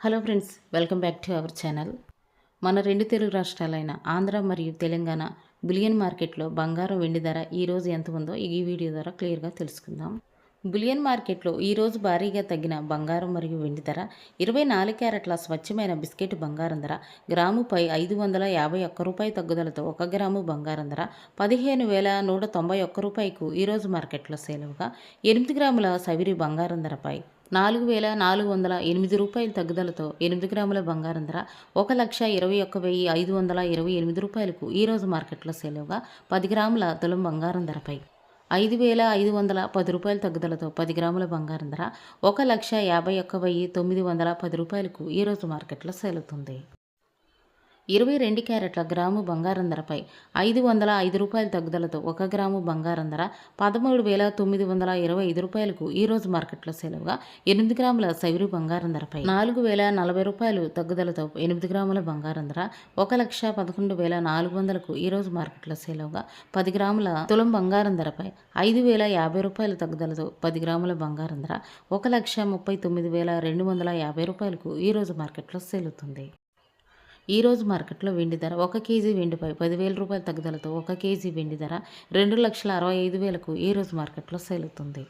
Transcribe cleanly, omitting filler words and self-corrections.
Hello friends, welcome back to our channel. మన రెండు తెలుగు రాష్ట్రాలైన ఆంధ్ర మరియు తెలంగాణ బులియన్ మార్కెట్లో బంగారం వెండి ధర ఈరోజు ఎంత ఉందో ఈ వీడియో ద్వారా క్లియర్గా తెలుసుకుందాం. బులియన్ మార్కెట్లో ఈరోజు భారీగా తగ్గిన బంగారం మరియు వెండి ధర 24 క్యారెట్ల స్వచ్ఛమైన బిస్కెట్ బంగారం ధర గ్రాముపై 551 రూపాయి తగ్గుదలతో 1 గ్రాము బంగారం ధర 15,191 రూపాయకు ఈరోజు మార్కెట్లో సేలవుగా 8 గ్రాముల సవిరి బంగారం ధరపై 4,408 రూపాయల తగ్గుదలతో 8 గ్రాముల బంగారం ధర 1,21,528 రూపాయలకు ఈరోజు మార్కెట్లో సేలవుగా 10 గ్రాముల తులం బంగారం ధరపై 5,510 రూపాయల తగ్గుదలతో 10 గ్రాముల బంగారం ధర 1,51,910 రూపాయలకు ఈరోజు మార్కెట్లో సేలవుతుంది. 22 క్యారెట్ల గ్రాము బంగారం ధరపై 505 రూపాయల తగ్గుదలతో 1 గ్రాము బంగారం ధర 13,925 రూపాయలకు ఈరోజు మార్కెట్లో సేలవుగా 8 గ్రాముల సైవరి బంగారం ధరపై 4,040 రూపాయలు తగ్గుదలతో 8 గ్రాముల బంగారం ధర 1,11,400కు ఈరోజు మార్కెట్లో సేలవుగా 10 గ్రాముల తులం బంగారం ధరపై 5,050 రూపాయల తగ్గుదలతో 10 గ్రాముల బంగారం ధర 1,39,250 రూపాయలకు ఈరోజు మార్కెట్లో సేలుతుంది. ఈరోజు మార్కెట్లో వెండి ధర 1 కేజీ వెండిపై 10,000 రూపాయల తగ్గుదలతో 1 కేజీ వెండి ధర 2,65,000కు ఈరోజు మార్కెట్లో సేలుతుంది.